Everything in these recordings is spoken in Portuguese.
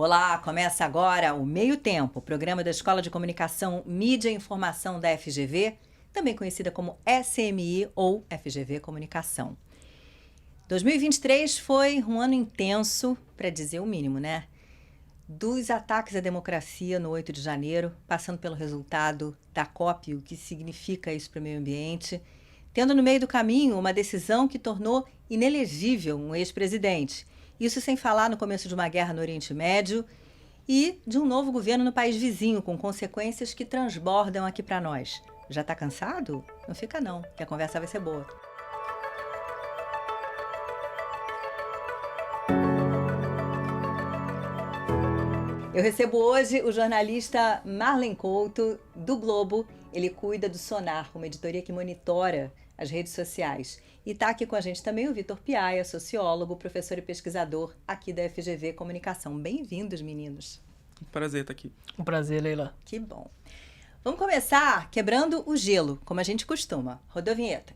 Olá, começa agora o Meio Tempo, programa da Escola de Comunicação, Mídia e Informação da FGV, também conhecida como SMI ou FGV Comunicação. 2023 foi um ano intenso, para dizer o mínimo, né? Dos ataques à democracia no 8 de janeiro, passando pelo resultado da COP, o que significa isso para o meio ambiente, tendo no meio do caminho uma decisão que tornou inelegível um ex-presidente. Isso sem falar no começo de uma guerra no Oriente Médio e de um novo governo no país vizinho, com consequências que transbordam aqui para nós. Já está cansado? Não fica não, que a conversa vai ser boa. Eu recebo hoje o jornalista Marlen Couto, do Globo. Ele cuida do Sonar, uma editoria que monitora as redes sociais. E está aqui com a gente também o Vitor Piaia, sociólogo, professor e pesquisador aqui da FGV Comunicação. Bem-vindos, meninos. Um prazer estar aqui. Um prazer, Leila. Que bom. Vamos começar quebrando o gelo, como a gente costuma. Rodou a vinheta.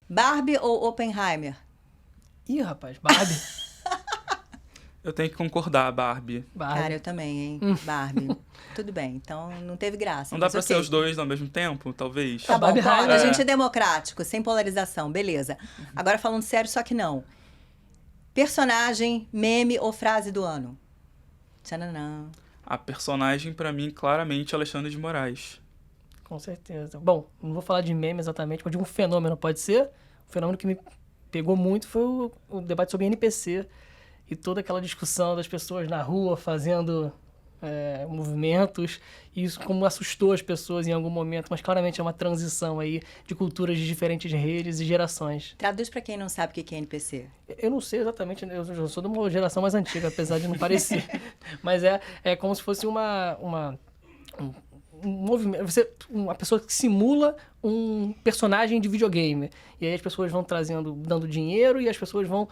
Barbie ou Oppenheimer? Ih, rapaz, Barbie. Eu tenho que concordar, Barbie. Cara, eu também, hein? Barbie. Tudo bem, então não teve graça. Não dá pra ser os dois ao mesmo tempo, talvez? Tá bom, claro, a gente é democrático, sem polarização, beleza. Agora falando sério, só que não. Personagem, meme ou frase do ano? Tchananã. A personagem, pra mim, claramente, Alexandre de Moraes. Com certeza. Bom, não vou falar de meme exatamente, mas de um fenômeno, pode ser? Um fenômeno que me pegou muito foi o debate sobre NPC e toda aquela discussão das pessoas na rua fazendo movimentos, e isso como assustou as pessoas em algum momento, mas claramente é uma transição aí de culturas de diferentes redes e gerações. Traduz pra quem não sabe o que é NPC. Eu não sei exatamente, eu sou de uma geração mais antiga, apesar de não parecer, mas é como se fosse um movimento, uma pessoa que simula um personagem de videogame. E aí as pessoas vão dando dinheiro e as pessoas vão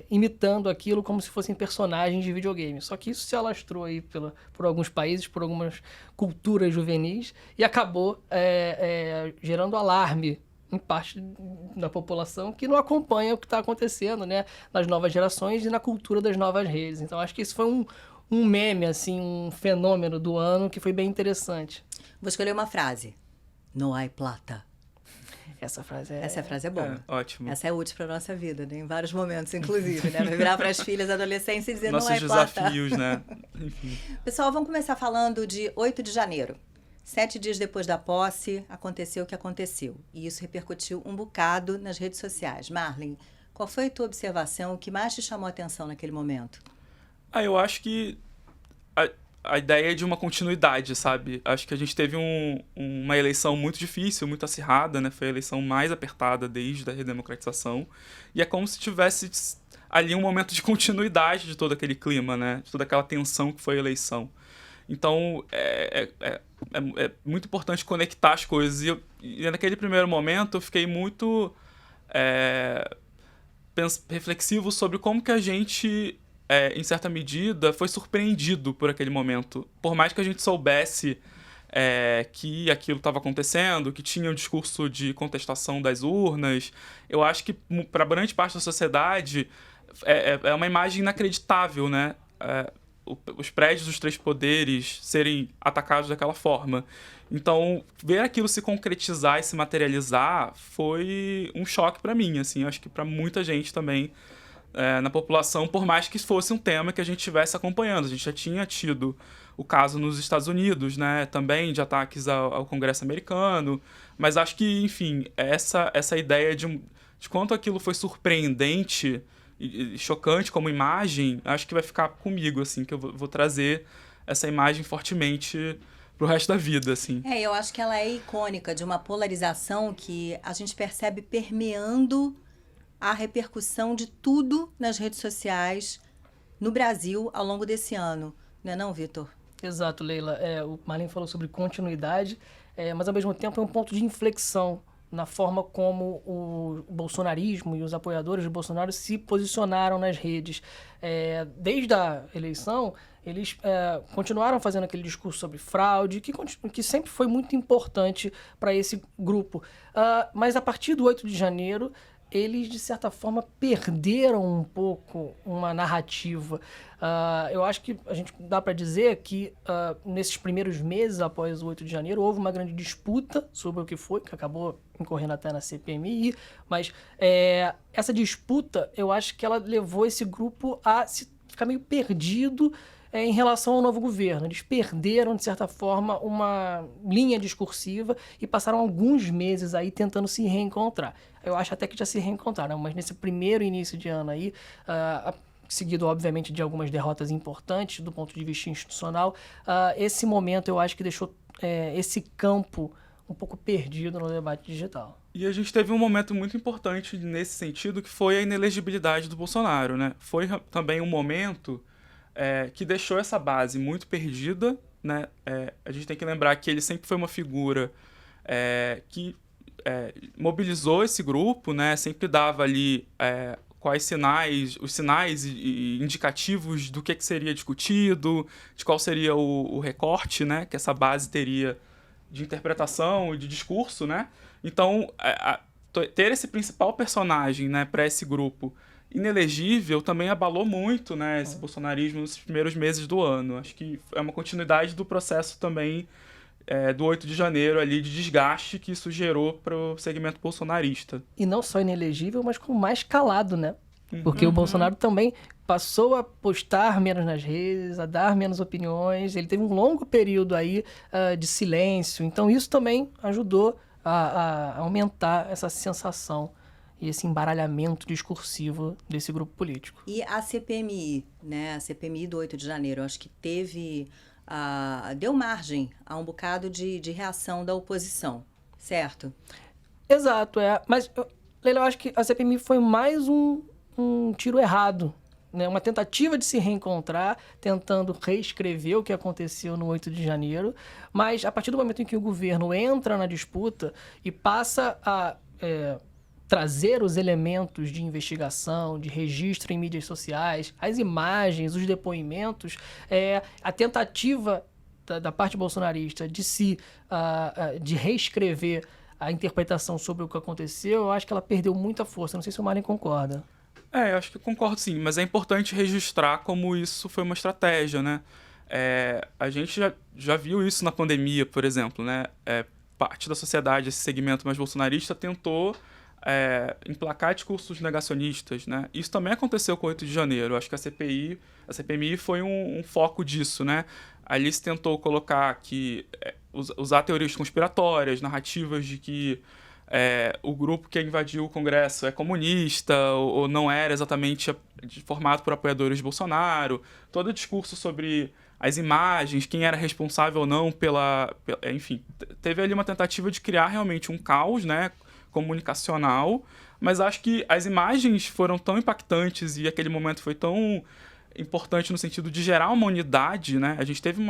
imitando aquilo como se fossem personagens de videogame. Só que isso se alastrou aí por alguns países, por algumas culturas juvenis e acabou gerando alarme em parte da população que não acompanha o que está acontecendo, né, nas novas gerações e na cultura das novas redes. Então acho que isso foi um meme, assim, um fenômeno do ano que foi bem interessante. Vou escolher uma frase. No hay plata. Essa frase é boa. Ótimo. Essa é útil para nossa vida, né? Em vários momentos, inclusive, né? Vai virar para as filhas adolescentes e dizer Nossos não hay plata. desafios, né? Enfim. Pessoal, vamos começar falando de 8 de janeiro. 7 dias depois da posse, aconteceu o que aconteceu. E isso repercutiu um bocado nas redes sociais. Marlen, qual foi a tua observação? O que mais te chamou a atenção naquele momento? Eu acho que a ideia é de uma continuidade, sabe? Acho que a gente teve uma eleição muito difícil, muito acirrada, né? Foi a eleição mais apertada desde a redemocratização. E é como se tivesse ali um momento de continuidade de todo aquele clima, né? De toda aquela tensão que foi a eleição. Então, é muito importante conectar as coisas. E naquele primeiro momento, eu fiquei muito reflexivo sobre como que a gente, em certa medida, foi surpreendido por aquele momento. Por mais que a gente soubesse que aquilo estava acontecendo, que tinha um discurso de contestação das urnas, eu acho que, para grande parte da sociedade, é uma imagem inacreditável, né? Os prédios dos três poderes serem atacados daquela forma. Então, ver aquilo se concretizar e se materializar foi um choque para mim, assim, acho que para muita gente também na população, por mais que fosse um tema que a gente estivesse acompanhando. A gente já tinha tido o caso nos Estados Unidos, né, também de ataques ao Congresso americano, mas acho que, enfim, essa ideia de quanto aquilo foi surpreendente e chocante como imagem, acho que vai ficar comigo, assim, que eu vou trazer essa imagem fortemente pro resto da vida, assim. Eu acho que ela é icônica de uma polarização que a gente percebe permeando a repercussão de tudo nas redes sociais no Brasil ao longo desse ano. Não é não, Vitor? Exato, Leila. O Marlen falou sobre continuidade, mas ao mesmo tempo é um ponto de inflexão na forma como o bolsonarismo e os apoiadores de Bolsonaro se posicionaram nas redes. Desde a eleição, eles continuaram fazendo aquele discurso sobre fraude, que sempre foi muito importante para esse grupo. Mas a partir do 8 de janeiro, eles, de certa forma, perderam um pouco uma narrativa. Eu acho que a gente dá para dizer que nesses primeiros meses após o 8 de janeiro houve uma grande disputa sobre o que foi, que acabou incorrendo até na CPMI, mas essa disputa, eu acho que ela levou esse grupo a ficar meio perdido em relação ao novo governo. Eles perderam, de certa forma, uma linha discursiva e passaram alguns meses aí tentando se reencontrar. Eu acho até que já se reencontraram, mas nesse primeiro início de ano aí, seguido, obviamente, de algumas derrotas importantes do ponto de vista institucional, esse momento eu acho que deixou esse campo um pouco perdido no debate digital. E a gente teve um momento muito importante nesse sentido, que foi a inelegibilidade do Bolsonaro, né? Foi também um momento que deixou essa base muito perdida, né? A gente tem que lembrar que ele sempre foi uma figura que mobilizou esse grupo, né? Sempre dava ali os sinais e indicativos do que seria discutido, de qual seria o recorte, né? Que essa base teria de interpretação e de discurso, né? Então, ter esse principal personagem, né, para esse grupo inelegível também abalou muito, né, esse bolsonarismo nos primeiros meses do ano. Acho que é uma continuidade do processo também do 8 de janeiro ali, de desgaste que isso gerou para o segmento bolsonarista. E não só inelegível, mas com mais calado, né? Porque o Bolsonaro também passou a postar menos nas redes, a dar menos opiniões. Ele teve um longo período aí de silêncio. Então isso também ajudou a aumentar essa sensação e esse embaralhamento discursivo desse grupo político. E a CPMI, né? A CPMI do 8 de janeiro, acho que deu margem a um bocado de reação da oposição, certo? Exato, Mas, Leila, eu acho que a CPMI foi mais um tiro errado, né? Uma tentativa de se reencontrar, tentando reescrever o que aconteceu no 8 de janeiro, mas a partir do momento em que o governo entra na disputa e passa a trazer os elementos de investigação, de registro em mídias sociais, as imagens, os depoimentos, a tentativa da parte bolsonarista de reescrever a interpretação sobre o que aconteceu, eu acho que ela perdeu muita força. Não sei se o Marlon concorda. Eu acho que eu concordo sim, mas é importante registrar como isso foi uma estratégia, né? A gente já viu isso na pandemia, por exemplo, né? Parte da sociedade, esse segmento mais bolsonarista, tentou emplacar discursos negacionistas, né? Isso também aconteceu com o 8 de janeiro. Acho que a CPMI foi um foco disso, né? Ali se tentou colocar usar teorias conspiratórias, narrativas de que o grupo que invadiu o Congresso é comunista ou não era exatamente formado por apoiadores de Bolsonaro. Todo o discurso sobre as imagens, quem era responsável ou não enfim, teve ali uma tentativa de criar realmente um caos, né, comunicacional, mas acho que as imagens foram tão impactantes e aquele momento foi tão importante no sentido de gerar uma unidade, né? A gente teve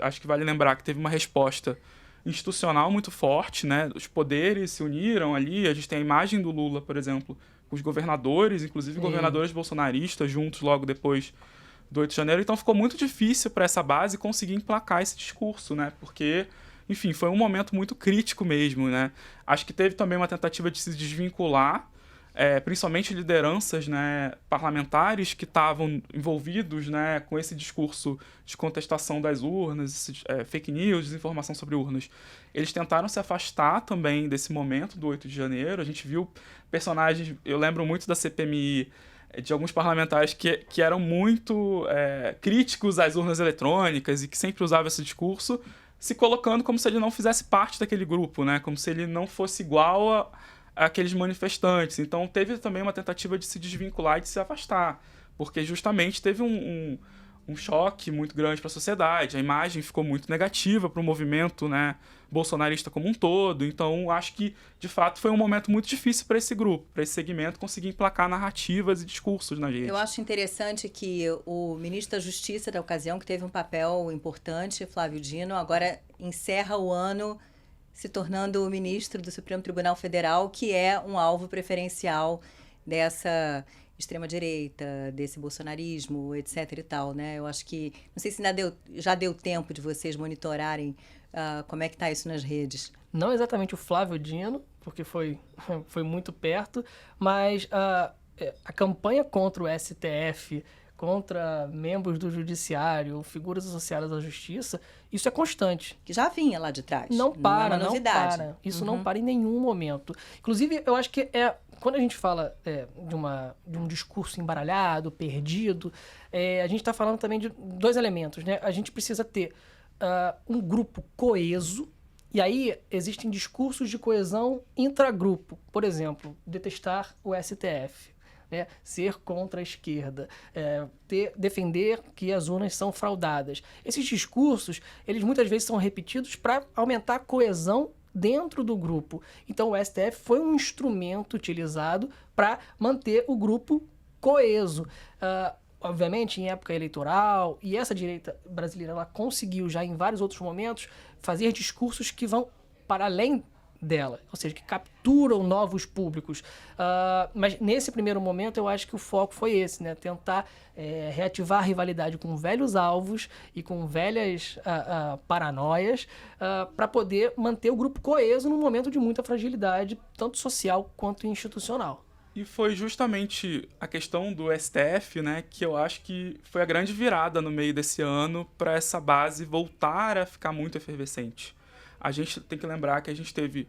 acho que vale lembrar que teve uma resposta institucional muito forte, né? Os poderes se uniram ali, a gente tem a imagem do Lula, por exemplo, com os governadores, inclusive governadores bolsonaristas juntos logo depois do 8 de janeiro, então ficou muito difícil para essa base conseguir emplacar esse discurso, né? Porque, enfim, foi um momento muito crítico mesmo, né? Acho que teve também uma tentativa de se desvincular, principalmente lideranças, né, parlamentares que estavam envolvidos, né, com esse discurso de contestação das urnas, fake news, desinformação sobre urnas. Eles tentaram se afastar também desse momento do 8 de janeiro. A gente viu personagens, eu lembro muito da CPMI, de alguns parlamentares que eram muito críticos às urnas eletrônicas e que sempre usavam esse discurso, se colocando como se ele não fizesse parte daquele grupo, né, como se ele não fosse igual aqueles manifestantes. Então teve também uma tentativa de se desvincular e de se afastar, porque justamente teve um choque muito grande para a sociedade, a imagem ficou muito negativa para o movimento, né, bolsonarista como um todo. Então acho que de fato foi um momento muito difícil para esse grupo, para esse segmento conseguir emplacar narrativas e discursos na gente. Eu acho interessante que o ministro da Justiça da ocasião, que teve um papel importante, Flávio Dino, agora encerra o ano se tornando o ministro do Supremo Tribunal Federal, que é um alvo preferencial dessa extrema-direita, desse bolsonarismo, etc. e tal, né? Eu acho que... Não sei se já deu tempo de vocês monitorarem como é que está isso nas redes. Não exatamente o Flávio Dino, porque foi muito perto, mas a campanha contra o STF, contra membros do judiciário, figuras associadas à justiça, isso é constante. Que já vinha lá de trás. Não para, é uma novidade. não para. Isso não para em nenhum momento. Inclusive, eu acho que quando a gente fala de um discurso embaralhado, perdido, a gente está falando também de dois elementos, né? A gente precisa ter um grupo coeso, e aí existem discursos de coesão intragrupo. Por exemplo, detestar o STF. Né, ser contra a esquerda, defender que as urnas são fraudadas. Esses discursos, eles muitas vezes são repetidos para aumentar a coesão dentro do grupo. Então, o STF foi um instrumento utilizado para manter o grupo coeso. Obviamente, em época eleitoral, e essa direita brasileira ela conseguiu já em vários outros momentos fazer discursos que vão para além dela, ou seja, que capturam novos públicos. Mas nesse primeiro momento eu acho que o foco foi esse, né? Tentar reativar a rivalidade com velhos alvos e com velhas paranoias para poder manter o grupo coeso num momento de muita fragilidade, tanto social quanto institucional. E foi justamente a questão do STF, né, que eu acho que foi a grande virada no meio desse ano para essa base voltar a ficar muito efervescente. A gente tem que lembrar que a gente teve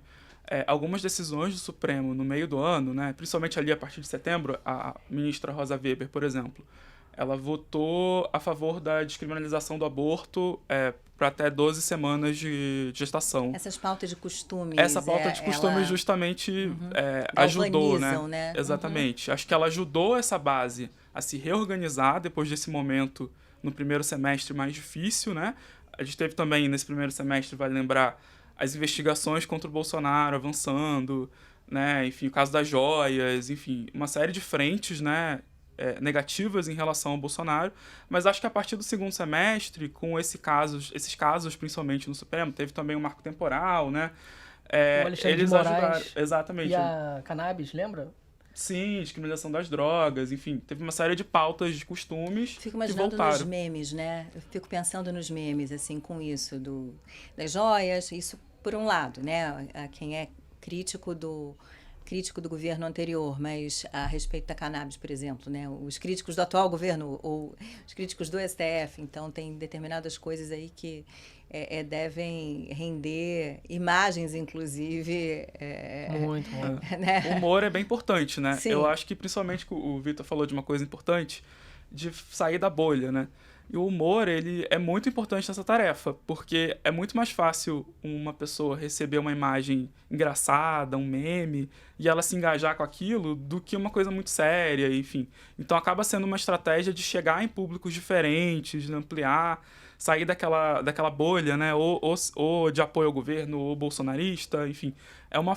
algumas decisões do Supremo no meio do ano, né? Principalmente ali a partir de setembro, a ministra Rosa Weber, por exemplo, ela votou a favor da descriminalização do aborto para até 12 semanas de gestação. Essas pautas de costumes. Essa pauta de costumes justamente ajudou, né? Exatamente. Acho que ela ajudou essa base a se reorganizar depois desse momento no primeiro semestre mais difícil, né? A gente teve também, nesse primeiro semestre, vale lembrar, as investigações contra o Bolsonaro avançando, né? Enfim, o caso das joias, enfim, uma série de frentes, né? Negativas em relação ao Bolsonaro, mas acho que a partir do segundo semestre, com esses casos principalmente no Supremo, teve também um marco temporal, né? O Alexandre eles de Moraes ajudaram, exatamente. E a cannabis, lembra? Sim, descriminalização das drogas, enfim, teve uma série de pautas de costumes Fico que imaginando voltaram. nos memes, né? Eu fico pensando nos memes, assim, com isso, das joias, isso por um lado, né? Quem é crítico do governo anterior, mas a respeito da cannabis, por exemplo, né? Os críticos do atual governo ou os críticos do STF, então tem determinadas coisas aí que devem render imagens, inclusive. Muito. Né? O humor é bem importante, né? Sim. Eu acho que principalmente o Vitor falou de uma coisa importante, de sair da bolha, né? E o humor, ele é muito importante nessa tarefa, porque é muito mais fácil uma pessoa receber uma imagem engraçada, um meme, e ela se engajar com aquilo, do que uma coisa muito séria, enfim. Então acaba sendo uma estratégia de chegar em públicos diferentes, de ampliar, sair daquela bolha, né? Ou de apoio ao governo, ou bolsonarista, enfim. É uma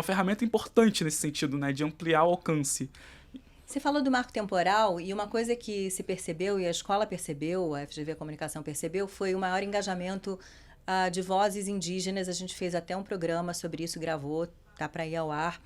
ferramenta importante nesse sentido, né? De ampliar o alcance. Você falou do marco temporal, e uma coisa que se percebeu, e a escola percebeu, a FGV Comunicação percebeu, foi o maior engajamento de vozes indígenas. A gente fez até um programa sobre isso, gravou, tá para ir ao ar.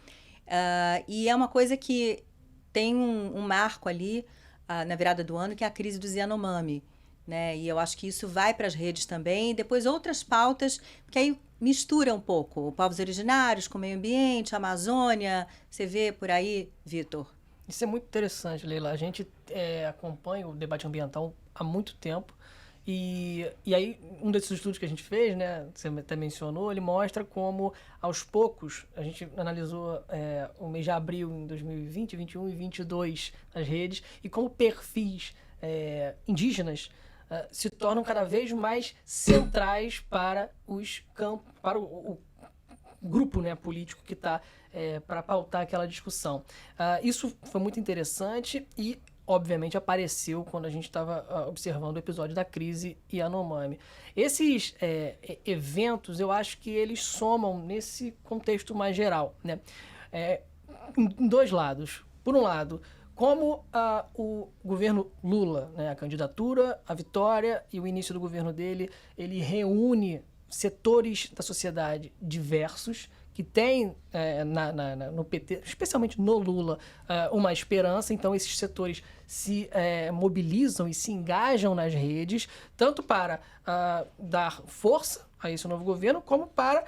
E é uma coisa que tem um marco ali, na virada do ano, que é a crise dos Yanomami, né? E eu acho que isso vai para as redes também, e depois outras pautas, porque aí mistura um pouco, povos originários com o meio ambiente, a Amazônia, você vê por aí, Vitor? Isso é muito interessante, Leila. A gente acompanha o debate ambiental há muito tempo. E aí, um desses estudos que a gente fez, né, você até mencionou, ele mostra como, aos poucos, a gente analisou o mês de abril em 2020, 2021 e 2022 nas redes, e como perfis indígenas se tornam cada vez mais centrais para os campos, para o grupo, né, político que está para pautar aquela discussão. Isso foi muito interessante e, obviamente, apareceu quando a gente estava observando o episódio da crise Yanomami. Esses eventos, eu acho que eles somam nesse contexto mais geral, né? Em dois lados. Por um lado, como o governo Lula, né, a candidatura, a vitória e o início do governo dele, ele reúne setores da sociedade diversos que têm no PT, especialmente no Lula, uma esperança. Então, esses setores se mobilizam e se engajam nas redes, tanto para dar força a esse novo governo, como para...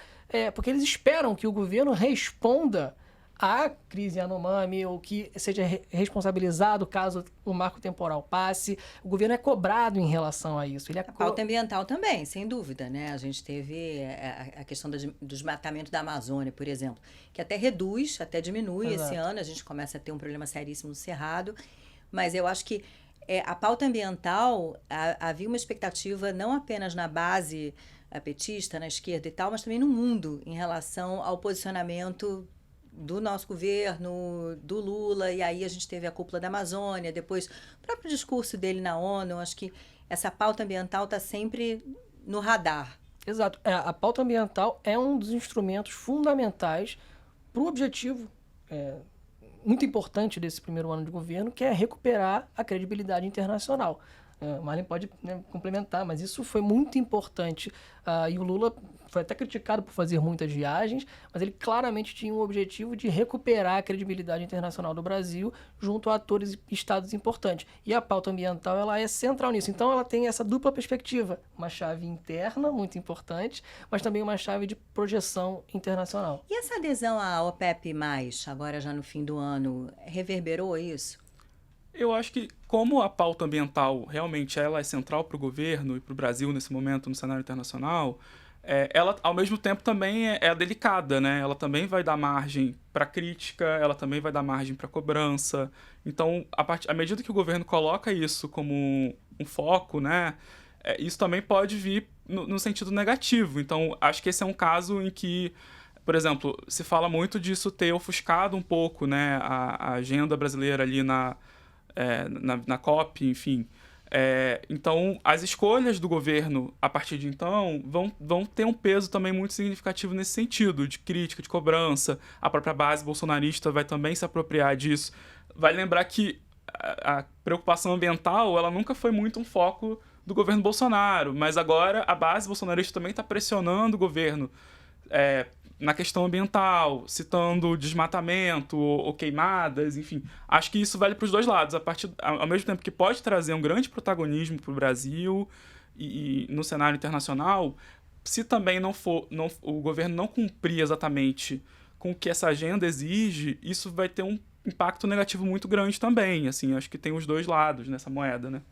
porque eles esperam que o governo responda à crise Yanomami ou que seja responsabilizado caso o marco temporal passe. O governo é cobrado em relação a isso. A pauta ambiental também, sem dúvida, né? A gente teve a questão do desmatamento da Amazônia, por exemplo, que até reduz, até diminui. Exato. Esse ano. A gente começa a ter um problema seríssimo no Cerrado. Mas eu acho que a pauta ambiental, havia uma expectativa não apenas na base petista, na esquerda e tal, mas também no mundo, em relação ao posicionamento do nosso governo, do Lula, e aí a gente teve a cúpula da Amazônia, depois o próprio discurso dele na ONU. Acho que essa pauta ambiental está sempre no radar. Exato. A pauta ambiental é um dos instrumentos fundamentais para o objetivo muito importante desse primeiro ano de governo, que é recuperar a credibilidade internacional. O Marlin pode, né, complementar, mas isso foi muito importante. E o Lula foi até criticado por fazer muitas viagens, mas ele claramente tinha o objetivo de recuperar a credibilidade internacional do Brasil junto a atores e estados importantes. E a pauta ambiental, ela é central nisso. Então, ela tem essa dupla perspectiva. Uma chave interna, muito importante, mas também uma chave de projeção internacional. E essa adesão à OPEP+, agora já no fim do ano, reverberou isso? Eu acho que, como a pauta ambiental realmente ela é central para o governo e para o Brasil nesse momento no cenário internacional, ela, ao mesmo tempo, também é delicada, né? Ela também vai dar margem para crítica, ela também vai dar margem para cobrança. Então, à medida que o governo coloca isso como um foco, né, isso também pode vir no sentido negativo. Então, acho que esse é um caso em que, por exemplo, se fala muito disso ter ofuscado um pouco, né, a agenda brasileira ali na COP, enfim. Então, as escolhas do governo, a partir de então, vão ter um peso também muito significativo nesse sentido, de crítica, de cobrança. A própria base bolsonarista vai também se apropriar disso. Vai lembrar que a preocupação ambiental, ela nunca foi muito um foco do governo Bolsonaro, mas agora a base bolsonarista também está pressionando o governo na questão ambiental, citando desmatamento ou queimadas, enfim. Acho que isso vale para os dois lados. Ao mesmo tempo que pode trazer um grande protagonismo para o Brasil e no cenário internacional, se também o governo não cumprir exatamente com o que essa agenda exige, isso vai ter um impacto negativo muito grande também. Assim, acho que tem os dois lados nessa moeda, né?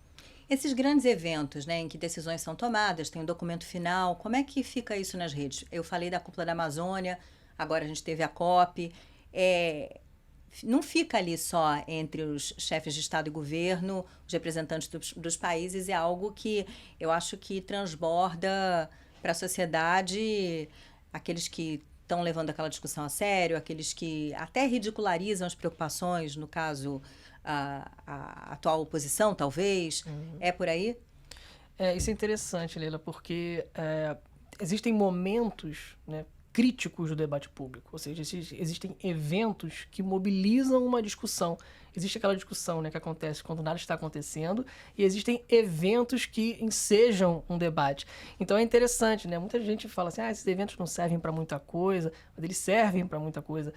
Esses grandes eventos, né, em que decisões são tomadas, tem um documento final, como é que fica isso nas redes? Eu falei da cúpula da Amazônia, agora a gente teve a COP. Não fica ali só entre os chefes de Estado e governo, os representantes dos países, é algo que eu acho que transborda para a sociedade, aqueles que estão levando aquela discussão a sério, aqueles que até ridicularizam as preocupações, no caso a atual oposição, talvez. É por aí? Isso é interessante, Leila, porque existem momentos, né, críticos do debate público, ou seja, existem eventos que mobilizam uma discussão. Existe aquela discussão, né, que acontece quando nada está acontecendo, e existem eventos que ensejam um debate. Então é interessante, né? Muita gente fala assim, esses eventos não servem para muita coisa, mas eles servem para muita coisa,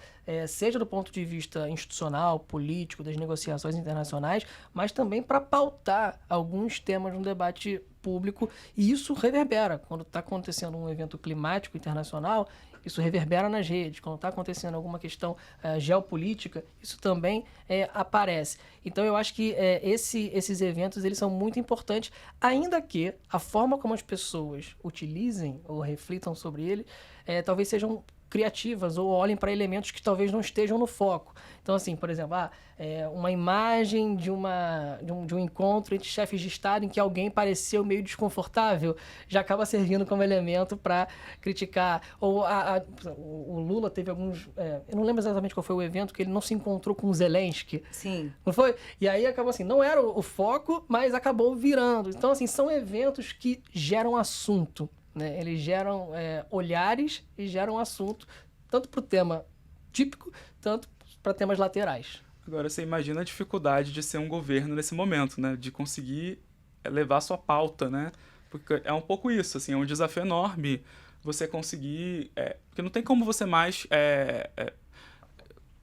seja do ponto de vista institucional, político, das negociações internacionais, mas também para pautar alguns temas no debate público, e isso reverbera. Quando está acontecendo um evento climático internacional, isso reverbera nas redes. Quando está acontecendo alguma questão geopolítica, isso também aparece. Então, eu acho que esses eventos eles são muito importantes, ainda que a forma como as pessoas utilizem ou reflitam sobre ele talvez sejam criativas ou olhem para elementos que talvez não estejam no foco. Então, assim, por exemplo, uma imagem de um encontro entre chefes de Estado em que alguém pareceu meio desconfortável, já acaba servindo como elemento para criticar. Ou o Lula teve alguns... eu não lembro exatamente qual foi o evento, que ele não se encontrou com o Zelensky. Sim. Não foi? E aí acabou assim, não era o foco, mas acabou virando. Então, assim, são eventos que geram assunto. Né? Eles geram olhares e geram assunto, tanto para o tema típico, tanto para temas laterais. Agora, você imagina a dificuldade de ser um governo nesse momento, né? De conseguir levar sua pauta, né? Porque é um pouco isso, assim, é um desafio enorme você conseguir... porque não tem como você mais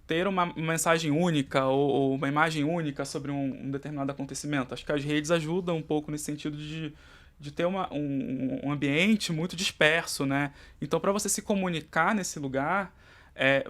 ter uma mensagem única ou uma imagem única sobre um determinado acontecimento. Acho que as redes ajudam um pouco nesse sentido de de ter um ambiente muito disperso, né? Então, para você se comunicar nesse lugar,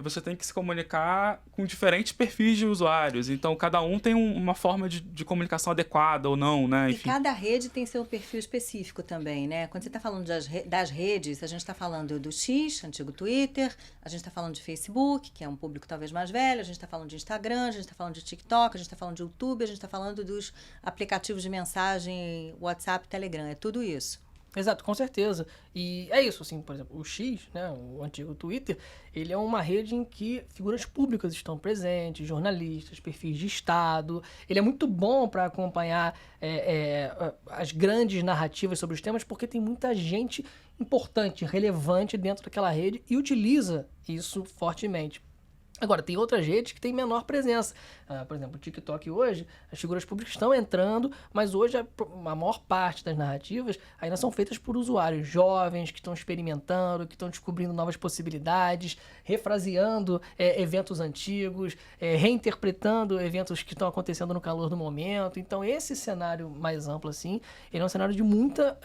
você tem que se comunicar com diferentes perfis de usuários. Então, cada um tem uma forma de comunicação adequada ou não, né? E Enfim. cada rede tem seu perfil específico também, né? Quando você está falando das redes, a gente está falando do X, antigo Twitter, a gente está falando de Facebook, que é um público talvez mais velho, a gente está falando de Instagram, a gente está falando de TikTok, a gente está falando de YouTube, a gente está falando dos aplicativos de mensagem, WhatsApp, Telegram, é tudo isso. Exato, com certeza. E é isso, assim, por exemplo, o X, né, o antigo Twitter, ele é uma rede em que figuras públicas estão presentes, jornalistas, perfis de Estado. Ele é muito bom para acompanhar as grandes narrativas sobre os temas, porque tem muita gente importante, relevante dentro daquela rede e utiliza isso fortemente. Agora, tem outras redes que têm menor presença. Por exemplo, o TikTok hoje, as figuras públicas estão entrando, mas hoje a maior parte das narrativas ainda são feitas por usuários jovens que estão experimentando, que estão descobrindo novas possibilidades, refraseando eventos antigos, reinterpretando eventos que estão acontecendo no calor do momento. Então, esse cenário mais amplo, assim, ele é um cenário de muita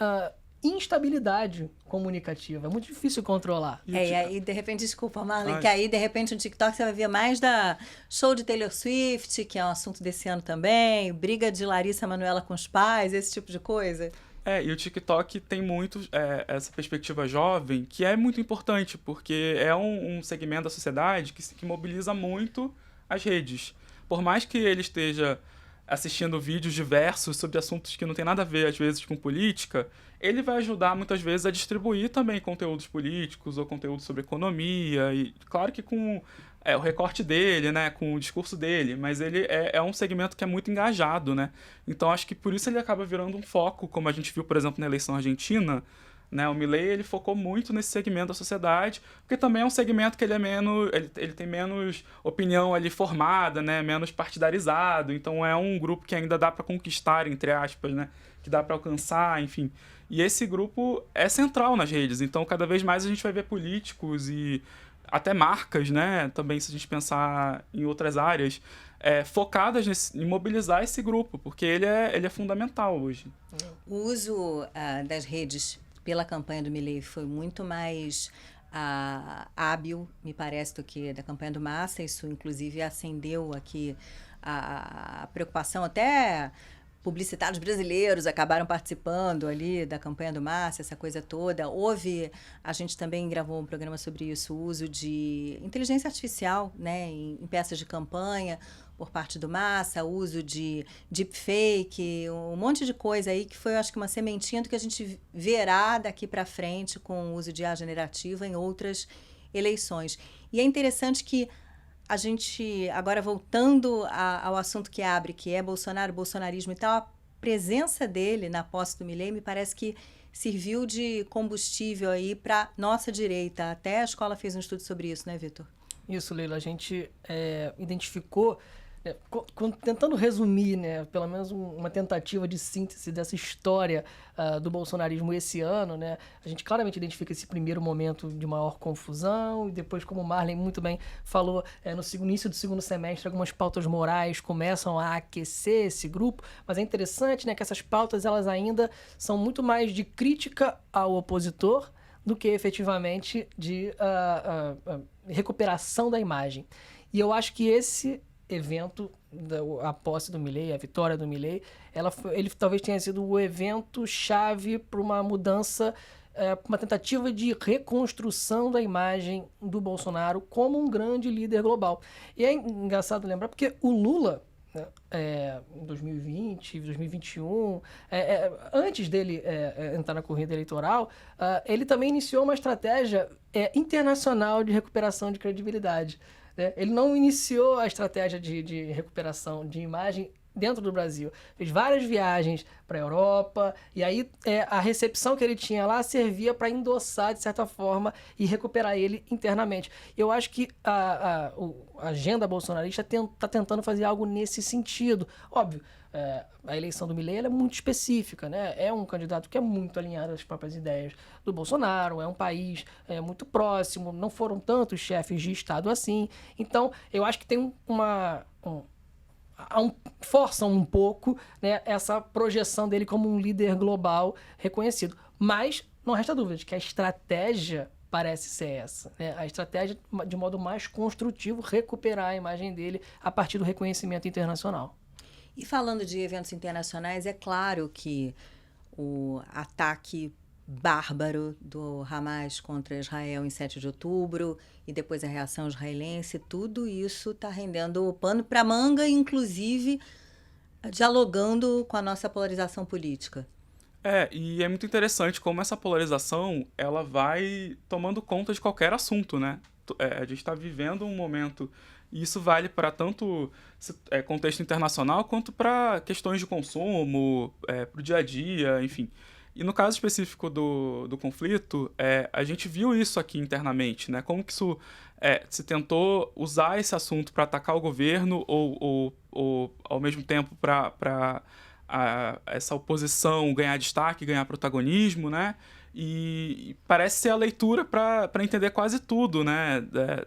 instabilidade comunicativa. É muito difícil controlar. E aí, de repente, desculpa, Marlene, que aí, de repente, no TikTok você vai ver mais da show de Taylor Swift, que é um assunto desse ano também, briga de Larissa Manoela com os pais, esse tipo de coisa. E o TikTok tem muito essa perspectiva jovem, que é muito importante, porque é um segmento da sociedade que mobiliza muito as redes. Por mais que ele esteja assistindo vídeos diversos sobre assuntos que não tem nada a ver, às vezes, com política, ele vai ajudar, muitas vezes, a distribuir também conteúdos políticos ou conteúdo sobre economia, e claro que com o recorte dele, né, com o discurso dele, mas ele é um segmento que é muito engajado, né? Então, acho que por isso ele acaba virando um foco, como a gente viu, por exemplo, na eleição argentina, né? O Milei, ele focou muito nesse segmento da sociedade, porque também é um segmento que ele é menos, ele tem menos opinião ali formada, né? Menos partidarizado, então é um grupo que ainda dá para conquistar, entre aspas, né? Que dá para alcançar, enfim. E esse grupo é central nas redes, então cada vez mais a gente vai ver políticos e até marcas, né? Também, se a gente pensar em outras áreas, focadas em mobilizar esse grupo, porque ele é fundamental hoje. O uso das redes pela campanha do Milei foi muito mais hábil, me parece, do que da campanha do Massa. Isso, inclusive, acendeu aqui a preocupação. Até publicitários brasileiros acabaram participando ali da campanha do Massa, essa coisa toda. A gente também gravou um programa sobre isso, o uso de inteligência artificial, né, em peças de campanha, por parte do Massa, o uso de deepfake, um monte de coisa aí que foi, eu acho que uma sementinha do que a gente verá daqui para frente com o uso de IA generativa em outras eleições. E é interessante que a gente, agora voltando ao assunto que abre, que é Bolsonaro, bolsonarismo e tal, a presença dele na posse do Milei me parece que serviu de combustível aí para nossa direita. Até a escola fez um estudo sobre isso, né, Vitor? Isso, Leila. A gente identificou, tentando resumir, né, pelo menos uma tentativa de síntese dessa história do bolsonarismo esse ano, né, a gente claramente identifica esse primeiro momento de maior confusão e depois, como o Marlene muito bem falou, no início do segundo semestre, algumas pautas morais começam a aquecer esse grupo, mas é interessante, né, que essas pautas elas ainda são muito mais de crítica ao opositor do que efetivamente de recuperação da imagem. E eu acho que esse evento, a posse do Milei, a vitória do Milei, ele talvez tenha sido o evento chave para uma mudança, uma tentativa de reconstrução da imagem do Bolsonaro como um grande líder global. E é engraçado lembrar porque o Lula, em 2020, 2021, antes dele entrar na corrida eleitoral, ele também iniciou uma estratégia internacional de recuperação de credibilidade. Ele não iniciou a estratégia de recuperação de imagem dentro do Brasil. Fez várias viagens para a Europa, e aí a recepção que ele tinha lá servia para endossar, de certa forma, e recuperar ele internamente. Eu acho que a agenda bolsonarista está tentando fazer algo nesse sentido. Óbvio, a eleição do Milei ela é muito específica, né? É um candidato que é muito alinhado às próprias ideias do Bolsonaro, é um país muito próximo, não foram tantos chefes de Estado assim. Então, eu acho que tem forçam um pouco, né, essa projeção dele como um líder global reconhecido. Mas não resta dúvida de que a estratégia parece ser essa, né? A estratégia, de modo mais construtivo, recuperar a imagem dele a partir do reconhecimento internacional. E falando de eventos internacionais, é claro que o ataque bárbaro do Hamas contra Israel em 7 de outubro e depois a reação israelense, tudo isso está rendendo pano para manga, inclusive dialogando com a nossa polarização política. E é muito interessante como essa polarização ela vai tomando conta de qualquer assunto, né? A gente está vivendo um momento, e isso vale para tanto contexto internacional quanto para questões de consumo, para o dia a dia, enfim. E no caso específico do conflito, a gente viu isso aqui internamente, né? Como que isso se tentou usar esse assunto para atacar o governo ou ao mesmo tempo para essa oposição ganhar destaque, ganhar protagonismo, né? E parece ser a leitura para entender quase tudo, né?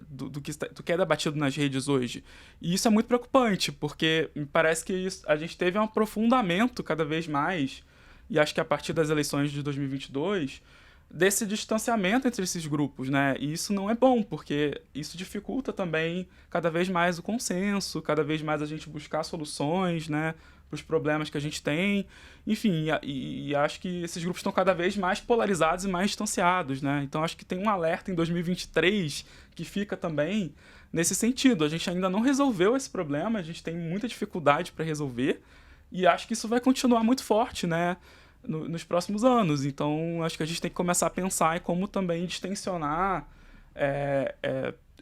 Do que é debatido nas redes hoje. E isso é muito preocupante, porque me parece que a gente teve um aprofundamento cada vez mais, e acho que a partir das eleições de 2022, desse distanciamento entre esses grupos, né? E isso não é bom, porque isso dificulta também cada vez mais o consenso, cada vez mais a gente buscar soluções, né, para os problemas que a gente tem. Enfim, e acho que esses grupos estão cada vez mais polarizados e mais distanciados, né? Então acho que tem um alerta em 2023 que fica também nesse sentido. A gente ainda não resolveu esse problema, a gente tem muita dificuldade para resolver, e acho que isso vai continuar muito forte, né, nos próximos anos. Então, acho que a gente tem que começar a pensar em como também distensionar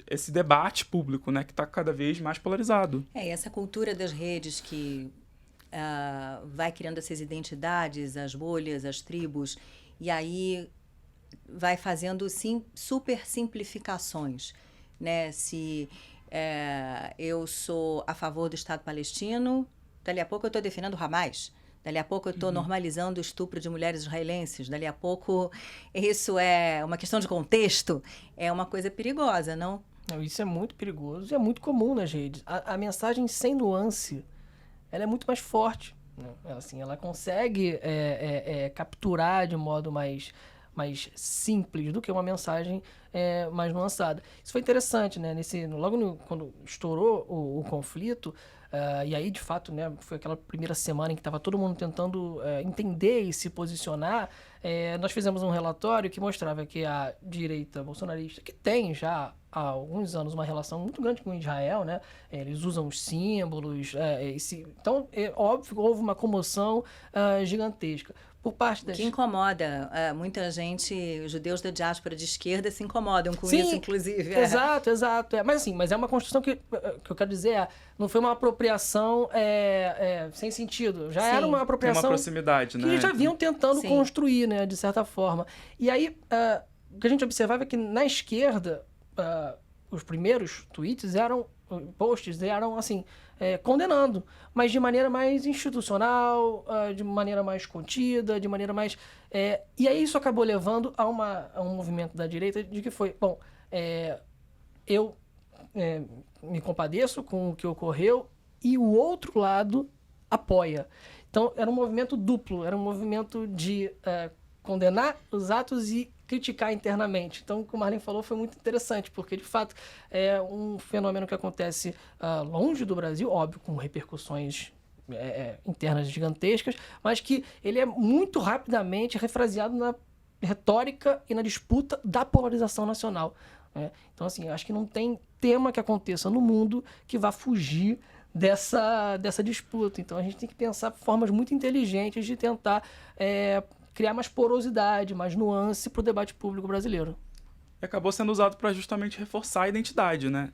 esse debate público, né, que está cada vez mais polarizado. E essa cultura das redes que vai criando essas identidades, as bolhas, as tribos, e aí vai fazendo super simplificações, né? Se eu sou a favor do Estado palestino, dali a pouco eu estou defendendo o Hamas. Dali a pouco eu estou normalizando o estupro de mulheres israelenses. Dali a pouco isso é uma questão de contexto. É uma coisa perigosa, não? Isso é muito perigoso e é muito comum nas redes. A mensagem sem nuance, ela é muito mais forte, né? Assim, ela consegue capturar de modo mais simples do que uma mensagem mais nuançada. Isso foi interessante, né? Quando estourou o conflito, e aí, de fato, né, foi aquela primeira semana em que estava todo mundo tentando entender e se posicionar. Nós fizemos um relatório que mostrava que a direita bolsonarista, que tem já há alguns anos uma relação muito grande com Israel, né? Eles usam os símbolos. Então, é óbvio que houve uma comoção gigantesca. Por parte das... Que incomoda. Muita gente, os judeus da diáspora de esquerda se incomodam com Sim, isso, inclusive. Exato. Mas é uma construção que eu quero dizer, não foi uma apropriação sem sentido. Já era uma apropriação... Tem uma proximidade, né? Que já vinham tentando construir, né, de certa forma. E aí, o que a gente observava é que na esquerda, os primeiros posts eram assim, condenando, mas de maneira mais institucional, de maneira mais contida, de maneira mais... E aí isso acabou levando a um movimento da direita de que foi, bom, eu me compadeço com o que ocorreu e o outro lado apoia. Então era um movimento duplo, era um movimento de condenar os atos e criticar internamente. Então, o que o Marlene falou foi muito interessante, porque, de fato, é um fenômeno que acontece longe do Brasil, óbvio, com repercussões internas gigantescas, mas que ele é muito rapidamente refraseado na retórica e na disputa da polarização nacional. Então, assim, acho que não tem tema que aconteça no mundo que vá fugir dessa disputa. Então, a gente tem que pensar formas muito inteligentes de tentar criar mais porosidade, mais nuance para o debate público brasileiro. E acabou sendo usado para justamente reforçar a identidade, né?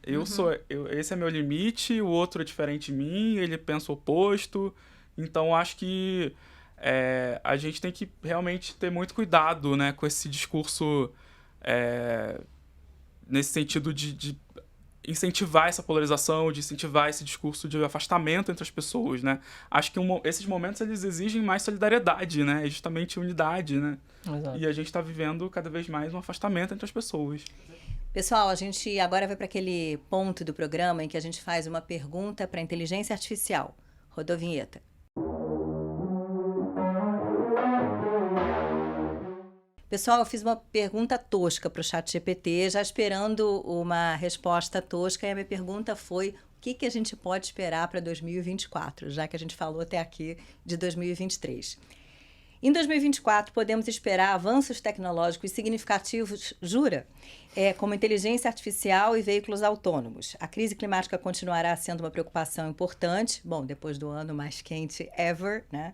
Esse é meu limite, o outro é diferente de mim, ele pensa o oposto. Então, acho que a gente tem que realmente ter muito cuidado, né, com esse discurso nesse sentido de incentivar essa polarização, de incentivar esse discurso de afastamento entre as pessoas, né? Acho que esses momentos eles exigem mais solidariedade, né? Justamente unidade, né? Exato. E a gente está vivendo cada vez mais um afastamento entre as pessoas. Pessoal, a gente agora vai para aquele ponto do programa em que a gente faz uma pergunta para a inteligência artificial. Rodou a vinheta. Pessoal, eu fiz uma pergunta tosca para o ChatGPT, já esperando uma resposta tosca, e a minha pergunta foi: o que a gente pode esperar para 2024, já que a gente falou até aqui de 2023. Em 2024, podemos esperar avanços tecnológicos significativos, jura? Como inteligência artificial e veículos autônomos. A crise climática continuará sendo uma preocupação importante, bom, depois do ano mais quente ever, né?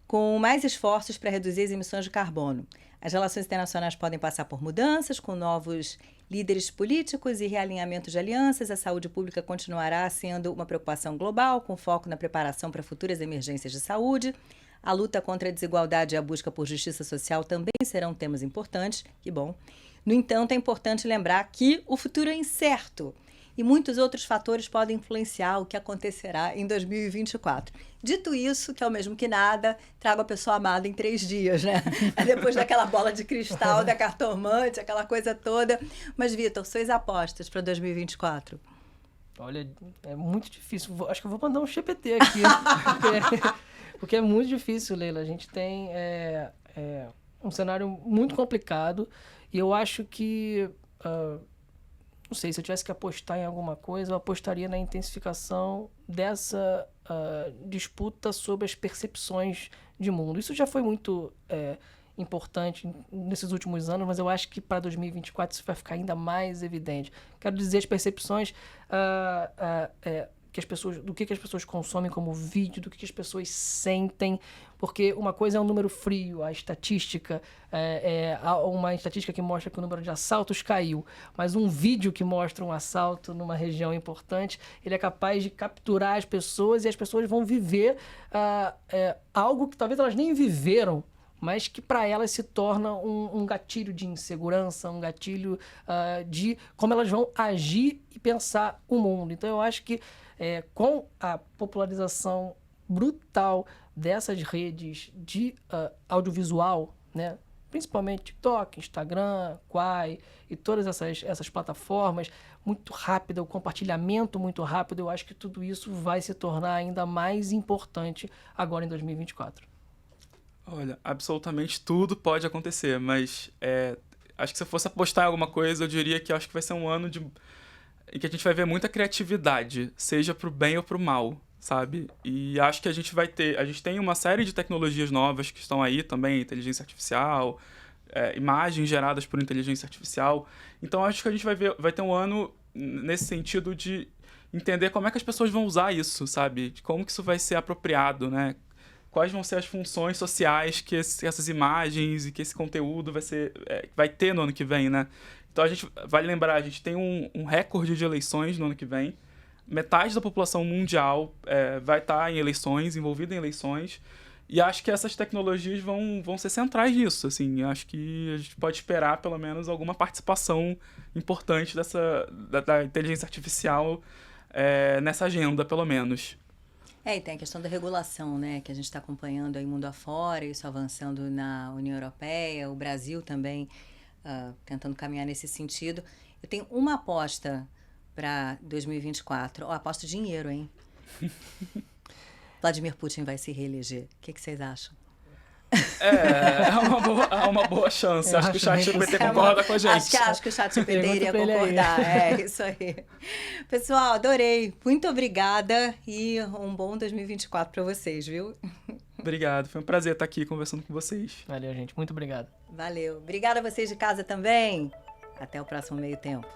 Com mais esforços para reduzir as emissões de carbono. As relações internacionais podem passar por mudanças, com novos líderes políticos e realinhamento de alianças. A saúde pública continuará sendo uma preocupação global, com foco na preparação para futuras emergências de saúde. A luta contra a desigualdade e a busca por justiça social também serão temas importantes, que bom. No entanto, é importante lembrar que o futuro é incerto e muitos outros fatores podem influenciar o que acontecerá em 2024. Dito isso, que é o mesmo que nada, trago a pessoa amada em 3 dias, né? Depois daquela bola de cristal, da cartomante, aquela coisa toda. Mas, Vitor, suas apostas para 2024? Olha, é muito difícil. Acho que eu vou mandar um GPT aqui. Porque é muito difícil, Leila. A gente tem um cenário muito complicado e eu acho que... não sei, se eu tivesse que apostar em alguma coisa, eu apostaria na intensificação dessa disputa sobre as percepções de mundo. Isso já foi muito importante nesses últimos anos, mas eu acho que para 2024 isso vai ficar ainda mais evidente. Quero dizer, as percepções do que as pessoas consomem como vídeo, do que as pessoas sentem, porque uma coisa é um número frio, a estatística, uma estatística que mostra que o número de assaltos caiu, mas um vídeo que mostra um assalto numa região importante, ele é capaz de capturar as pessoas e as pessoas vão viver algo que talvez elas nem viveram, mas que para elas se torna um gatilho de insegurança, um gatilho de como elas vão agir e pensar o mundo. Então eu acho que com a popularização brutal dessas redes de audiovisual, né, principalmente TikTok, Instagram, Quai e todas essas plataformas, muito rápida, o compartilhamento muito rápido, eu acho que tudo isso vai se tornar ainda mais importante agora em 2024. Olha, absolutamente tudo pode acontecer, mas acho que se eu fosse apostar em alguma coisa, eu diria que acho que vai ser um ano em que a gente vai ver muita criatividade, seja pro bem ou pro mal, sabe? E acho que a gente tem uma série de tecnologias novas que estão aí também, inteligência artificial, imagens geradas por inteligência artificial. Então acho que a gente vai ter um ano nesse sentido de entender como é que as pessoas vão usar isso, sabe? De como que isso vai ser apropriado, né? Quais vão ser as funções sociais que essas imagens e que esse conteúdo vai ter no ano que vem, né? Então, vale lembrar, a gente tem um recorde de eleições no ano que vem. Metade da população mundial vai estar em eleições, envolvida em eleições. E acho que essas tecnologias vão ser centrais nisso. Assim, acho que a gente pode esperar, pelo menos, alguma participação importante da inteligência artificial nessa agenda, pelo menos. E tem a questão da regulação, né, que a gente está acompanhando aí mundo afora, isso avançando na União Europeia, o Brasil também tentando caminhar nesse sentido. Eu tenho uma aposta para 2024. Aposto dinheiro, hein? Vladimir Putin vai se reeleger. O que vocês acham? É uma boa chance. Acho que o ChatGPT concorda com a gente. Acho que o ChatGPT iria concordar. Isso aí. Pessoal, adorei. Muito obrigada e um bom 2024 para vocês, viu? Obrigado. Foi um prazer estar aqui conversando com vocês. Valeu, gente. Muito obrigado. Valeu. Obrigada a vocês de casa também. Até o próximo Meio Tempo.